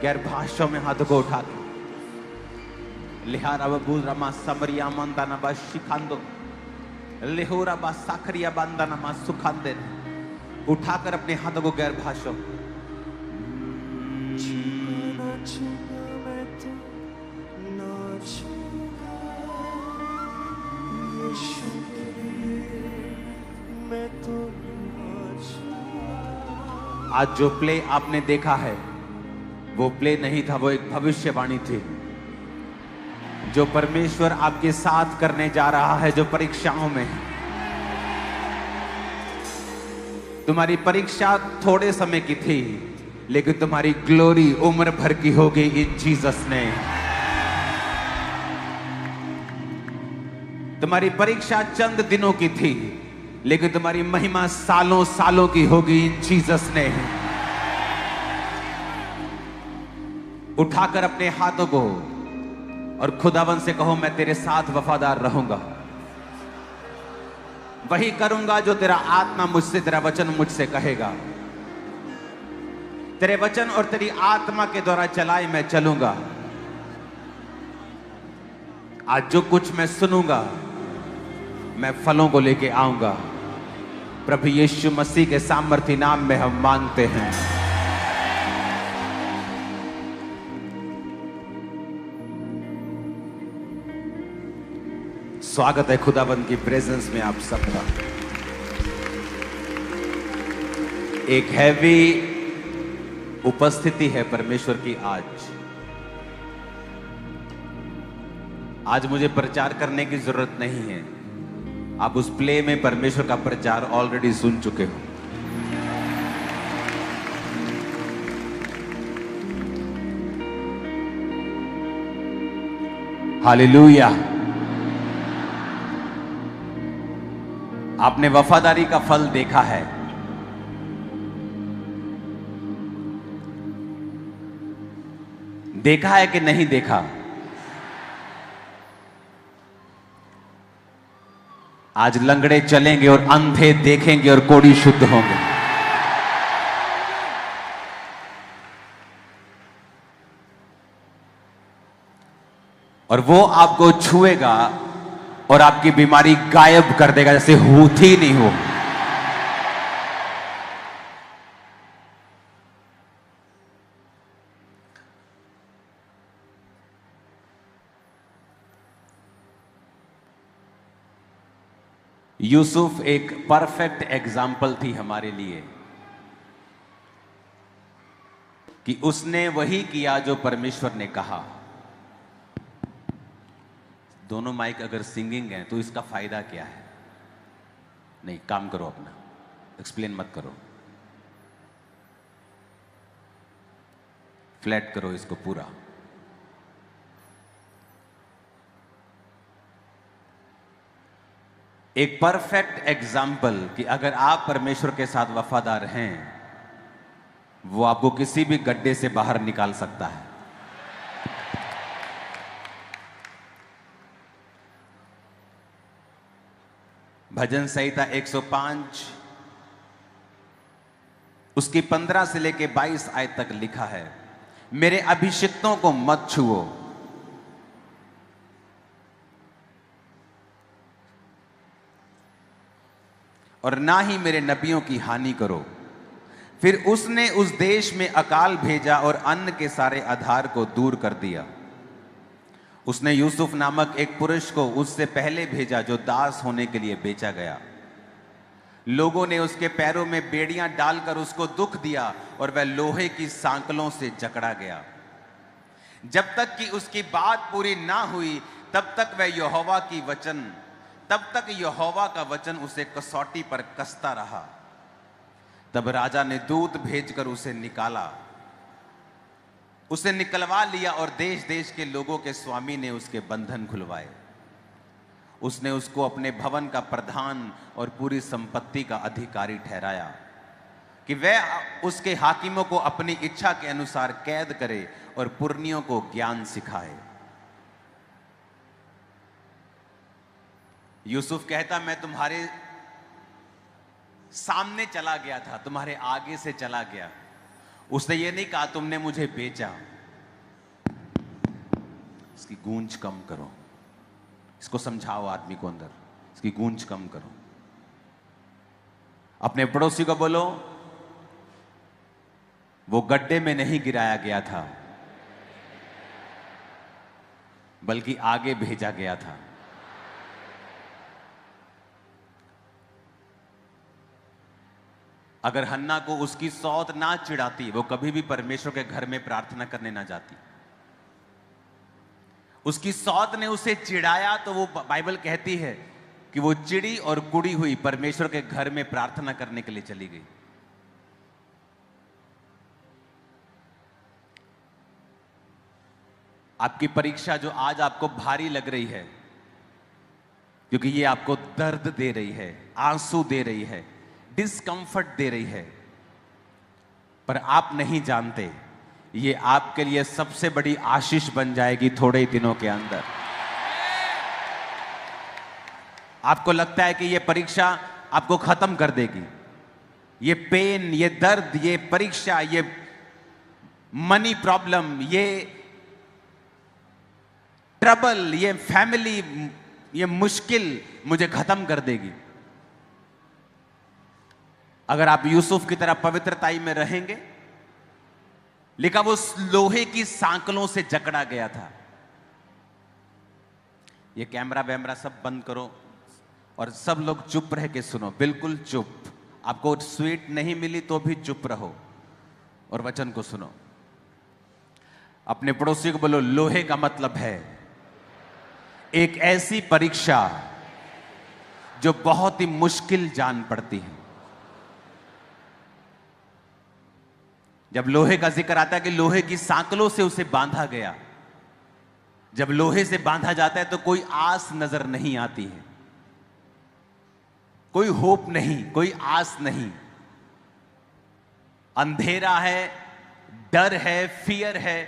गैर भाषाओं में हाथों को उठा के लिहारा बबूल रमा समरिया मंदाना बा शिखांदो लेहोरा बा साखरिया बंदाना मा सुखांदे उठाकर अपने हाथों को गैर भाषाओं आज जो प्ले आपने देखा है वो प्ले नहीं था, वो एक भविष्यवाणी थी जो परमेश्वर आपके साथ करने जा रहा है। जो परीक्षाओं में तुम्हारी परीक्षा थोड़े समय की थी, लेकिन तुम्हारी ग्लोरी उम्र भर की होगी इन जीसस ने। तुम्हारी परीक्षा चंद दिनों की थी, लेकिन तुम्हारी महिमा सालों सालों की होगी इन जीसस ने। उठाकर अपने हाथों को और खुदावन से कहो, मैं तेरे साथ वफादार रहूंगा, वही करूंगा जो तेरा आत्मा मुझसे, तेरा वचन मुझसे कहेगा। तेरे वचन और तेरी आत्मा के द्वारा चलाए मैं चलूंगा। आज जो कुछ मैं सुनूंगा मैं फलों को लेके आऊंगा। प्रभु यीशु मसीह के सामर्थी नाम में हम मांगते हैं। स्वागत है खुदाबंद की प्रेजेंस में आप सबका। एक हैवी उपस्थिति है परमेश्वर की आज मुझे प्रचार करने की जरूरत नहीं है। आप उस प्ले में परमेश्वर का प्रचार ऑलरेडी सुन चुके हो। हालेलुया। आपने वफादारी का फल देखा है। देखा है कि नहीं देखा? आज लंगड़े चलेंगे और अंधे देखेंगे और कोढ़ी शुद्ध होंगे। और वो आपको छुएगा और आपकी बीमारी गायब कर देगा, जैसे होती नहीं हो। यूसुफ एक परफेक्ट एग्जाम्पल थी हमारे लिए कि उसने वही किया जो परमेश्वर ने कहा। दोनों माइक अगर सिंगिंग है तो इसका फायदा क्या है? नहीं, काम करो अपना, एक्सप्लेन मत करो, फ्लैट करो इसको पूरा। एक परफेक्ट एग्जाम्पल कि अगर आप परमेश्वर के साथ वफादार हैं, वो आपको किसी भी गड्ढे से बाहर निकाल सकता है। भजन संहिता 105 उसकी 15 से लेके 22 आयत तक लिखा है, मेरे अभिषिक्तों को मत छुओ, और ना ही मेरे नबियों की हानि करो। फिर उसने उस देश में अकाल भेजा और अन्न के सारे आधार को दूर कर दिया। उसने यूसुफ नामक एक पुरुष को उससे पहले भेजा जो दास होने के लिए बेचा गया। लोगों ने उसके पैरों में बेड़ियां डालकर उसको दुख दिया और वह लोहे की सांकलों से जकड़ा गया। जब तक कि उसकी बात पूरी ना हुई तब तक यहोवा का वचन उसे कसौटी पर कसता रहा। तब राजा ने दूत भेजकर उसे निकलवा लिया और देश देश के लोगों के स्वामी ने उसके बंधन खुलवाए। उसने उसको अपने भवन का प्रधान और पूरी संपत्ति का अधिकारी ठहराया कि वह उसके हाकिमों को अपनी इच्छा के अनुसार कैद करे और पुरनियों को ज्ञान सिखाए। यूसुफ कहता, मैं तुम्हारे सामने चला गया था, तुम्हारे आगे से चला गया। उसने ये नहीं कहा तुमने मुझे बेचा, इसकी गूंज कम करो। इसको समझाओ आदमी को अंदर, इसकी गूंज कम करो। अपने पड़ोसी को बोलो, वो गड्ढे में नहीं गिराया गया था, बल्कि आगे भेजा गया था। अगर हन्ना को उसकी सौत ना चिढ़ाती, वो कभी भी परमेश्वर के घर में प्रार्थना करने ना जाती। उसकी सौत ने उसे चिढ़ाया तो वो बाइबल कहती है कि वो चिड़ी और कुड़ी हुई परमेश्वर के घर में प्रार्थना करने के लिए चली गई। आपकी परीक्षा जो आज आपको भारी लग रही है, क्योंकि ये आपको दर्द दे रही है, आंसू दे रही है, डिस्कंफर्ट दे रही है, पर आप नहीं जानते ये आपके लिए सबसे बड़ी आशीष बन जाएगी थोड़े ही दिनों के अंदर। आपको लगता है कि ये परीक्षा आपको खत्म कर देगी, ये पेन, ये दर्द, ये परीक्षा, ये मनी प्रॉब्लम, ये ट्रबल, ये फैमिली, ये मुश्किल मुझे खत्म कर देगी। अगर आप यूसुफ की तरह पवित्रताई में रहेंगे, लिखा वो लोहे की सांकलों से जकड़ा गया था। ये कैमरा वैमरा सब बंद करो और सब लोग चुप रह के सुनो, बिल्कुल चुप। आपको स्वीट नहीं मिली तो भी चुप रहो और वचन को सुनो। अपने पड़ोसी को बोलो, लोहे का मतलब है एक ऐसी परीक्षा जो बहुत ही मुश्किल जान पड़ती है। जब लोहे का जिक्र आता है कि लोहे की सांकलों से उसे बांधा गया, जब लोहे से बांधा जाता है तो कोई आस नजर नहीं आती है, कोई होप नहीं, कोई आस नहीं। अंधेरा है, डर है, फियर है,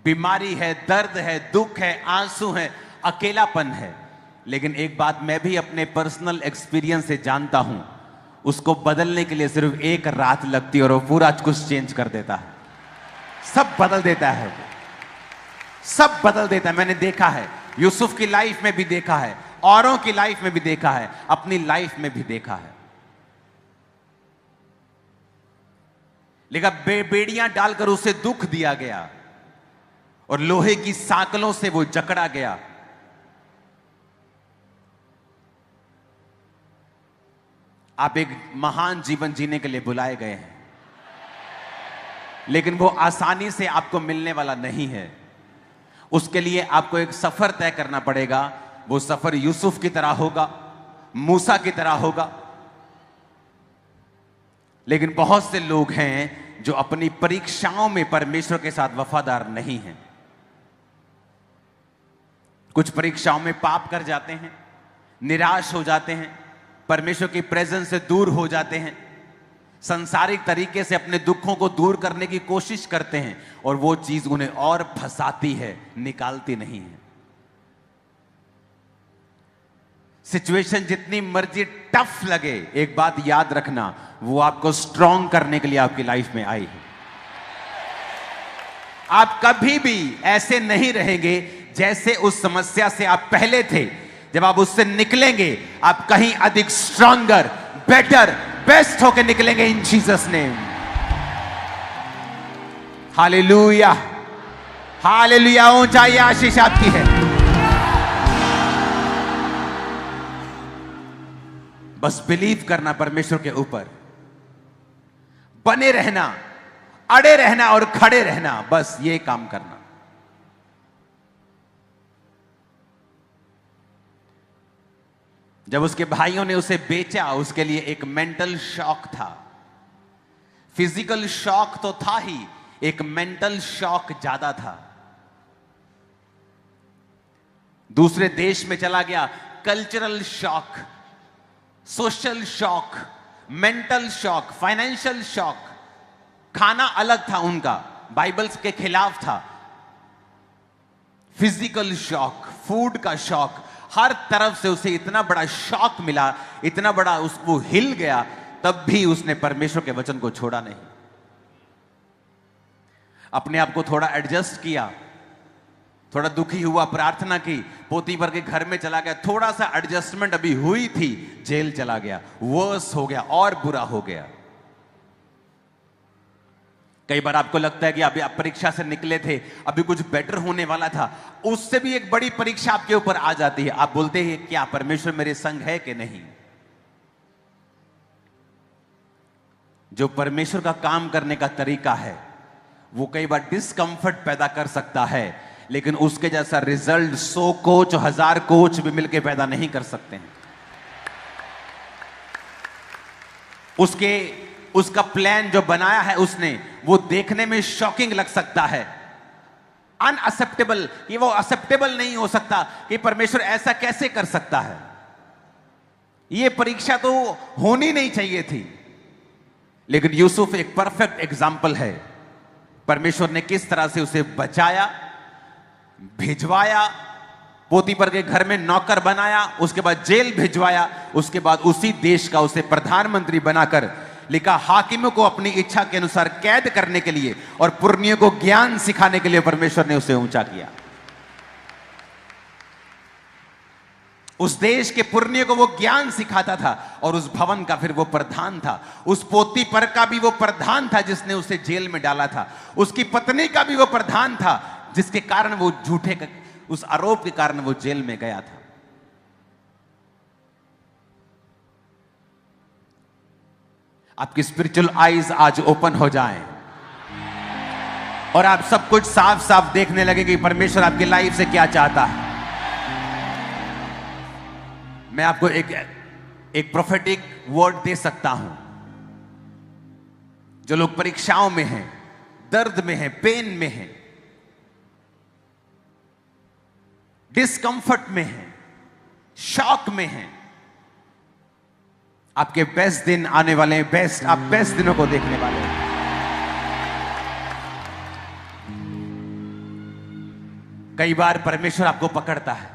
बीमारी है, दर्द है, दुख है, आंसू है, अकेलापन है। लेकिन एक बात मैं भी अपने पर्सनल एक्सपीरियंस से जानता हूं, उसको बदलने के लिए सिर्फ एक रात लगती है और वो पूरा कुछ चेंज कर देता है, सब बदल देता है, वो सब बदल देता है। मैंने देखा है, यूसुफ की लाइफ में भी देखा है, औरों की लाइफ में भी देखा है, अपनी लाइफ में भी देखा है। लेकिन बेड़ियां डालकर उसे दुख दिया गया और लोहे की सांकलों से वो जकड़ा गया। आप एक महान जीवन जीने के लिए बुलाए गए हैं, लेकिन वो आसानी से आपको मिलने वाला नहीं है। उसके लिए आपको एक सफर तय करना पड़ेगा। वो सफर यूसुफ की तरह होगा, मूसा की तरह होगा। लेकिन बहुत से लोग हैं जो अपनी परीक्षाओं में परमेश्वर के साथ वफादार नहीं हैं। कुछ परीक्षाओं में पाप कर जाते हैं, निराश हो जाते हैं, परमेश्वर की प्रेजेंस से दूर हो जाते हैं, संसारिक तरीके से अपने दुखों को दूर करने की कोशिश करते हैं और वो चीज उन्हें और फंसाती है, निकालती नहीं है। सिचुएशन जितनी मर्जी टफ लगे, एक बात याद रखना, वो आपको स्ट्रांग करने के लिए आपकी लाइफ में आई है। आप कभी भी ऐसे नहीं रहेंगे जैसे उस समस्या से आप पहले थे। जब आप उससे निकलेंगे, आप कहीं अधिक स्ट्रॉन्गर, बेटर, बेस्ट होकर निकलेंगे इन जीसस नेम। Hallelujah, hallelujah. ऊंचाई आशीष आपकी है। बस बिलीव करना परमेश्वर के ऊपर, बने रहना, अड़े रहना और खड़े रहना, बस ये काम करना। जब उसके भाइयों ने उसे बेचा, उसके लिए एक मेंटल शॉक था। फिजिकल शॉक तो था ही, एक मेंटल शॉक ज्यादा था। दूसरे देश में चला गया, cultural shock, social shock, mental shock, financial shock. खाना अलग था उनका, बाइबल के खिलाफ था। फिजिकल शॉक, फूड का शॉक, हर तरफ से उसे इतना बड़ा शॉक मिला, इतना बड़ा वो हिल गया, तब भी उसने परमेश्वर के वचन को छोड़ा नहीं। अपने आप को थोड़ा एडजस्ट किया, थोड़ा दुखी हुआ, प्रार्थना की, पोतीफर के घर में चला गया, थोड़ा सा एडजस्टमेंट अभी हुई थी, जेल चला गया, वर्स हो गया और बुरा हो गया। कई बार आपको लगता है कि अभी आप परीक्षा से निकले थे, अभी कुछ बेटर होने वाला था, उससे भी एक बड़ी परीक्षा आपके ऊपर आ जाती है। आप बोलते हैं क्या परमेश्वर मेरे संग है कि नहीं? जो परमेश्वर का काम करने का तरीका है वो कई बार डिस्कंफर्ट पैदा कर सकता है, लेकिन उसके जैसा रिजल्ट 100 कोच 1000 कोच भी मिलकर पैदा नहीं कर सकते हैं। उसका प्लान जो बनाया है उसने, वो देखने में शॉकिंग लग सकता है, अनअक्सेप्टेबल, कि वो एक्सेप्टेबल नहीं हो सकता कि परमेश्वर ऐसा कैसे कर सकता है। ये परीक्षा तो होनी नहीं चाहिए थी, लेकिन यूसुफ एक परफेक्ट एग्जाम्पल है। परमेश्वर ने किस तरह से उसे बचाया, भिजवाया, पोतीफर के घर में नौकर बनाया, उसके बाद जेल भिजवाया, उसके बाद उसी देश का उसे प्रधानमंत्री बनाकर लिखा, हाकिमों को अपनी इच्छा के अनुसार कैद करने के लिए और पुरनियों को ज्ञान सिखाने के लिए परमेश्वर ने उसे ऊंचा किया। उस देश के पुरनियों को वो ज्ञान सिखाता था और उस भवन का फिर वो प्रधान था। उस पोतीफर का भी वो प्रधान था जिसने उसे जेल में डाला था। उसकी पत्नी का भी वो प्रधान था जिसके कारण वो झूठे उस आरोप के कारण वो जेल में गया था। आपकी स्पिरिचुअल आईज आज ओपन हो जाएं और आप सब कुछ साफ साफ देखने लगे कि परमेश्वर आपकी लाइफ से क्या चाहता है। मैं आपको एक प्रोफेटिक वर्ड दे सकता हूं। जो लोग परीक्षाओं में हैं, दर्द में हैं, पेन में हैं, डिस्कंफर्ट में हैं, शॉक में हैं, आपके बेस्ट दिन आने वाले हैं। आप बेस्ट दिनों को देखने वाले हैं। कई बार परमेश्वर आपको पकड़ता है,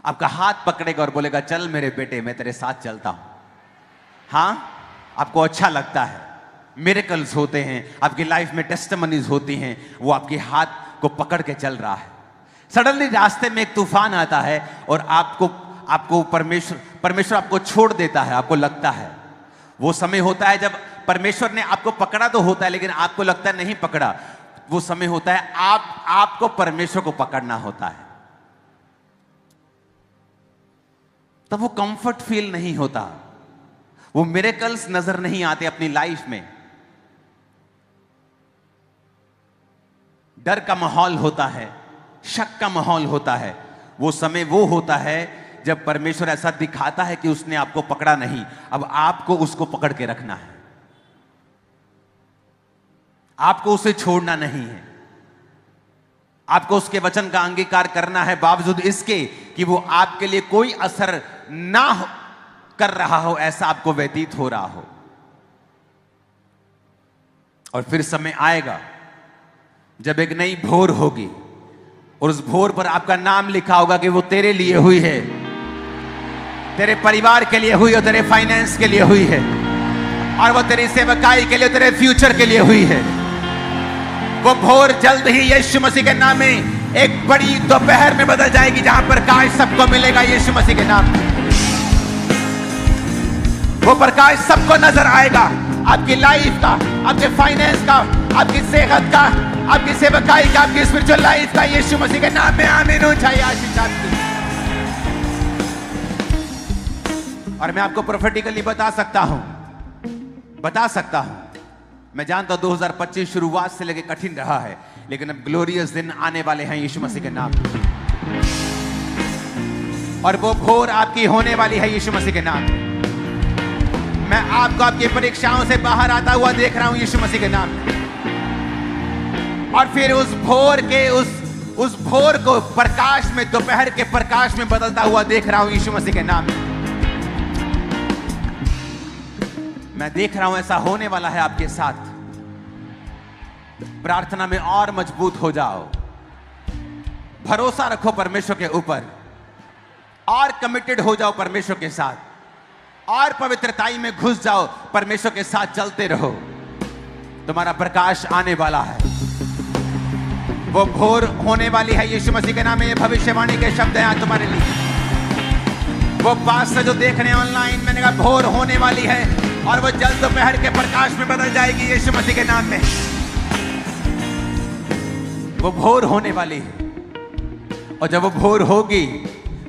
आपका हाथ पकड़ेगा और बोलेगा, चल मेरे बेटे, मैं तेरे साथ चलता हूं। हां, आपको अच्छा लगता है, मिरेकल्स होते हैं, आपकी लाइफ में टेस्टिमनीज होती हैं, वो आपके हाथ को पकड़ के चल रहा है। सडनली रास्ते में एक तूफान आता है और आपको परमेश्वर आपको छोड़ देता है। आपको लगता है, वो समय होता है जब परमेश्वर ने आपको पकड़ा तो होता है, लेकिन आपको लगता है नहीं पकड़ा। वो समय होता है आपको परमेश्वर को पकड़ना होता है। तब वो कंफर्ट फील नहीं होता, वो मिरेकल्स नजर नहीं आते अपनी लाइफ में। डर का माहौल होता है, शक का माहौल होता है। वो समय वो होता है जब परमेश्वर ऐसा दिखाता है कि उसने आपको पकड़ा नहीं, अब आपको उसको पकड़ के रखना है, आपको उसे छोड़ना नहीं है, आपको उसके वचन का अंगीकार करना है, बावजूद इसके कि वो आपके लिए कोई असर ना कर रहा हो, ऐसा आपको व्यतीत हो रहा हो। और फिर समय आएगा जब एक नई भोर होगी और उस भोर पर आपका नाम लिखा होगा कि वो तेरे लिए हुई है, तेरे परिवार के लिए हुई है, तेरे फाइनेंस के लिए हुई है, और वो तेरी सेवकाई के लिए, तेरे फ्यूचर के लिए हुई है। वो भोर जल्द ही यीशु मसीह के नाम में एक बड़ी दोपहर में बदल जाएगी, जहां प्रकाश सबको मिलेगा यीशु मसीह के नाम। वो प्रकाश सबको नजर आएगा, आपकी लाइफ का, आपके फाइनेंस का, आपकी सेहत का, आपकी सेवकाई का, आपकी स्पिरिचुअल लाइफ का, यीशु मसीह के नाम में आमीन हो जाए आशीष आपकी। और मैं आपको प्रोफेटिकली बता सकता हूं, मैं जानता हूं 2025 शुरुआत से लेकर कठिन रहा है, लेकिन अब ग्लोरियस दिन आने वाले हैं यीशु मसीह के नाम। और वो भोर आपकी होने वाली है यीशु मसीह के नाम। मैं आपको आपकी परीक्षाओं से बाहर आता हुआ देख रहा हूं यीशु मसीह के नाम। और फिर उस भोर को प्रकाश में, दोपहर के प्रकाश में बदलता हुआ देख रहा हूं यीशु मसीह के नाम। मैं देख रहा हूं ऐसा होने वाला है आपके साथ। प्रार्थना में और मजबूत हो जाओ, भरोसा रखो परमेश्वर के ऊपर, और कमिटेड हो जाओ परमेश्वर के साथ, और पवित्रताई में घुस जाओ, परमेश्वर के साथ चलते रहो। तुम्हारा प्रकाश आने वाला है। वो भोर होने वाली है यीशु मसीह के नाम में। ये भविष्यवाणी के शब्द हैं आज तुम्हारे लिए। वो बात से जो देख रहे हैं ऑनलाइन, मैंने कहा भोर होने वाली है और वो जल्द दोपहर के प्रकाश में बदल जाएगी यीशु मसीह के नाम में। वो भोर होने वाली है और जब वो भोर होगी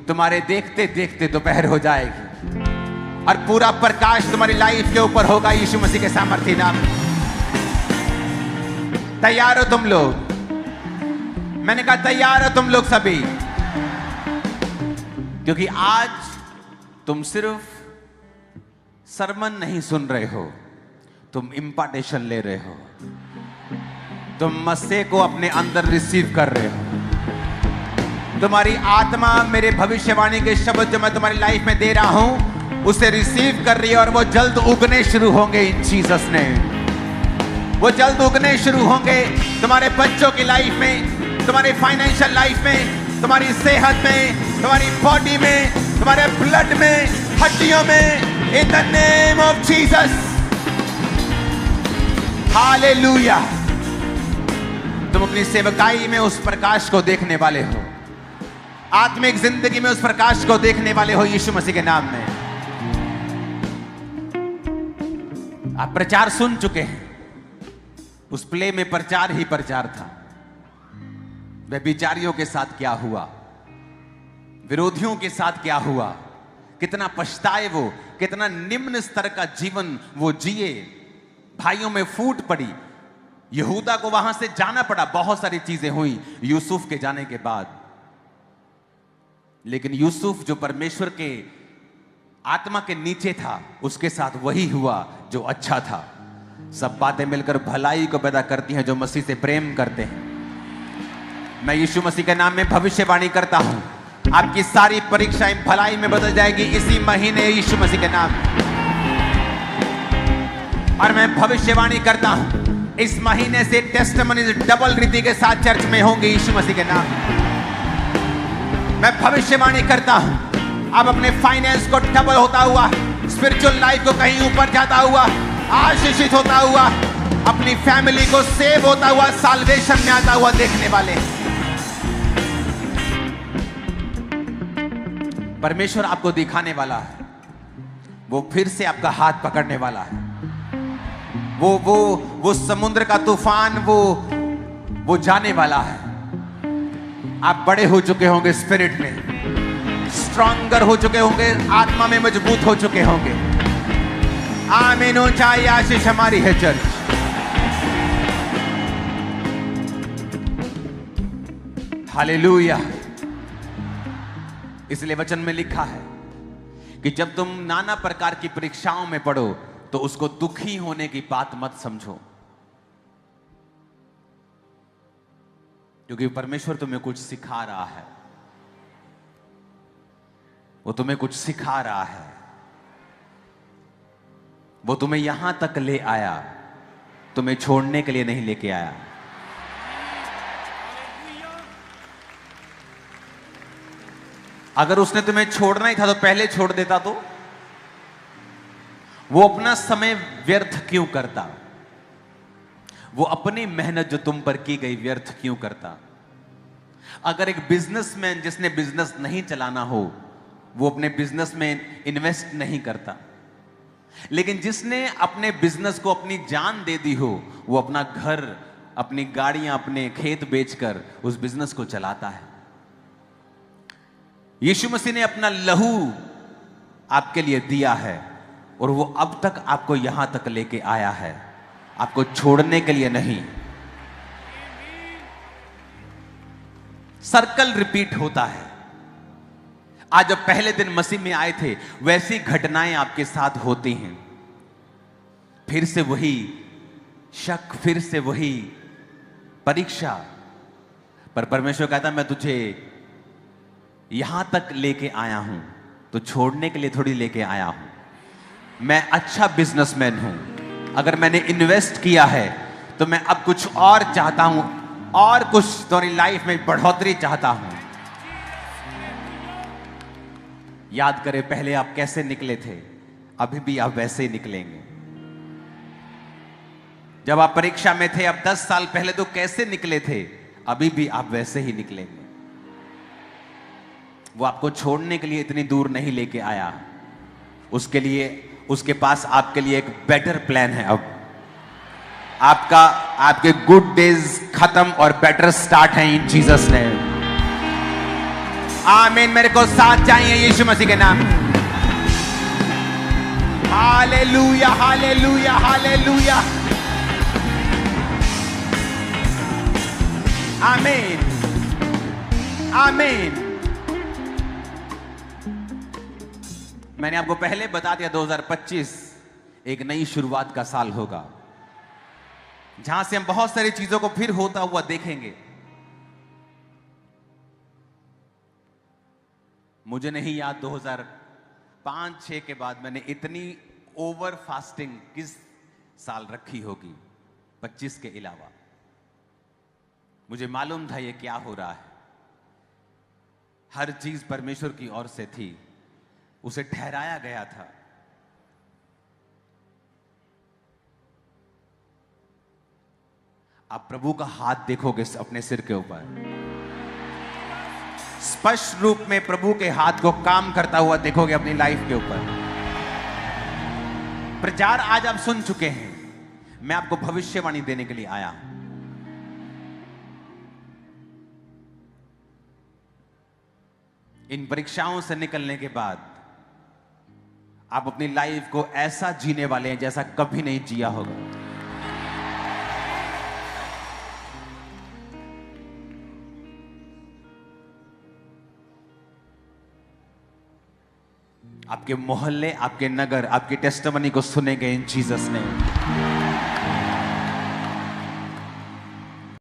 तुम्हारे देखते देखते दोपहर हो जाएगी और पूरा प्रकाश तुम्हारी लाइफ के ऊपर होगा यीशु मसीह के सामर्थ्य नाम में। तैयार हो तुम लोग? मैंने कहा तैयार हो तुम लोग सभी? क्योंकि आज तुम सिर्फ सरमन नहीं सुन रहे हो, तुम इंपार्टेशन ले रहे हो। तुम मसीह को अपने अंदर रिसीव कर रहे हो। तुम्हारी आत्मा मेरे भविष्यवाणी के शब्द जो मैं तुम्हारी लाइफ में दे रहा हूं उसे रिसीव कर रही है और वो जल्द उगने शुरू होंगे इन जीसस ने। वो जल्द उगने शुरू होंगे तुम्हारे बच्चों की लाइफ में, तुम्हारी फाइनेंशियल लाइफ में, तुम्हारी सेहत में, तुम्हारी बॉडी में, तुम्हारे ब्लड में, हड्डियों में, in the name of Jesus. Hallelujah. तुम अपनी सेवकाई में उस प्रकाश को देखने वाले हो, आत्मिक जिंदगी में उस प्रकाश को देखने वाले हो यीशु मसीह के नाम में। आप प्रचार सुन चुके हैं, उस प्ले में प्रचार ही प्रचार था। व्यभिचारियों के साथ क्या हुआ, विरोधियों के साथ क्या हुआ, कितना पछताए वो, कितना निम्न स्तर का जीवन वो जिए। भाइयों में फूट पड़ी, यहूदा को वहां से जाना पड़ा, बहुत सारी चीजें हुई यूसुफ के जाने के बाद। लेकिन यूसुफ जो परमेश्वर के आत्मा के नीचे था, उसके साथ वही हुआ जो अच्छा था। सब बातें मिलकर भलाई को पैदा करती हैं जो मसीह से प्रेम करते हैं। मैं यीशु मसीह के नाम में भविष्यवाणी करता हूं, आपकी सारी परीक्षाएं भलाई में बदल जाएगी इसी महीने यीशु मसीह के नाम में। और मैं भविष्यवाणी करता हूं, इस महीने से टेस्टिमनीज डबल रीति के साथ चर्च में होंगे यीशु मसीह के नाम में। मैं भविष्यवाणी करता हूं, आप अपने फाइनेंस को डबल होता हुआ, स्पिरिचुअल लाइफ को कहीं ऊपर जाता हुआ, आशीषित होता हुआ, अपनी फैमिली को सेव होता हुआ, साल्वेशन में आता हुआ देखने वाले। परमेश्वर आपको दिखाने वाला है, वो फिर से आपका हाथ पकड़ने वाला है। वो समुद्र का तूफान वो जाने वाला है। आप बड़े हो चुके होंगे, स्पिरिट में स्ट्रॉन्गर हो चुके होंगे, आत्मा में मजबूत हो चुके होंगे। आमीन। ऊंचाई आशीष हमारी है चर्च। हालेलुया। इसलिए वचन में लिखा है कि जब तुम नाना प्रकार की परीक्षाओं में पड़ो तो उसको दुखी होने की बात मत समझो, क्योंकि परमेश्वर तुम्हें कुछ सिखा रहा है। वो तुम्हें कुछ सिखा रहा है। वो तुम्हें यहां तक ले आया, तुम्हें छोड़ने के लिए नहीं लेके आया। अगर उसने तुम्हें छोड़ना ही था तो पहले छोड़ देता। तो वो अपना समय व्यर्थ क्यों करता? वो अपनी मेहनत जो तुम पर की गई व्यर्थ क्यों करता? अगर एक बिजनेसमैन जिसने बिजनेस नहीं चलाना हो, वो अपने बिजनेस में इन्वेस्ट नहीं करता, लेकिन जिसने अपने बिजनेस को अपनी जान दे दी हो, वो अपना घर, अपनी गाड़ियां, अपने खेत बेचकर उस बिजनेस को चलाता है। यीशु मसीह ने अपना लहू आपके लिए दिया है और वो अब तक आपको यहां तक लेके आया है, आपको छोड़ने के लिए नहीं। सर्कल रिपीट होता है। आज जब पहले दिन मसीह में आए थे, वैसी घटनाएं आपके साथ होती हैं। फिर से वही शक, फिर से वही परीक्षा। पर परमेश्वर कहता, मैं तुझे यहां तक लेके आया हूं तो छोड़ने के लिए थोड़ी लेके आया हूं। मैं अच्छा बिजनेसमैन हूं। अगर मैंने इन्वेस्ट किया है तो मैं अब कुछ और चाहता हूं, और कुछ तुम्हारी लाइफ में बढ़ोतरी चाहता हूं। याद करें पहले आप कैसे निकले थे, अभी भी आप वैसे ही निकलेंगे। जब आप परीक्षा में थे, अब 10 साल पहले तो कैसे निकले थे, अभी भी आप वैसे ही निकलेंगे। वो आपको छोड़ने के लिए इतनी दूर नहीं लेके आया, उसके लिए, उसके पास आपके लिए एक बेटर प्लान है। अब आपके गुड डेज खत्म और बेटर स्टार्ट है इन जीसस ने। आमीन। मेरे को साथ चाहिए यीशु मसीह के नाम। Hallelujah, hallelujah, hallelujah. आमीन, आमीन। मैंने आपको पहले बता दिया 2025 एक नई शुरुआत का साल होगा, जहां से हम बहुत सारी चीजों को फिर होता हुआ देखेंगे। मुझे नहीं याद 2005-6 के बाद मैंने इतनी ओवर फास्टिंग किस साल रखी होगी 25 के अलावा। मुझे मालूम था ये क्या हो रहा है। हर चीज परमेश्वर की ओर से थी, उसे ठहराया गया था। आप प्रभु का हाथ देखोगे अपने सिर के ऊपर, स्पष्ट रूप में प्रभु के हाथ को काम करता हुआ देखोगे अपनी लाइफ के ऊपर। प्रचार आज आप सुन चुके हैं, मैं आपको भविष्यवाणी देने के लिए आया। इन परीक्षाओं से निकलने के बाद आप अपनी लाइफ को ऐसा जीने वाले हैं जैसा कभी नहीं जिया होगा। आपके मोहल्ले, आपके नगर, आपकी टेस्टिमनी को सुनेंगे इन जीसस ने।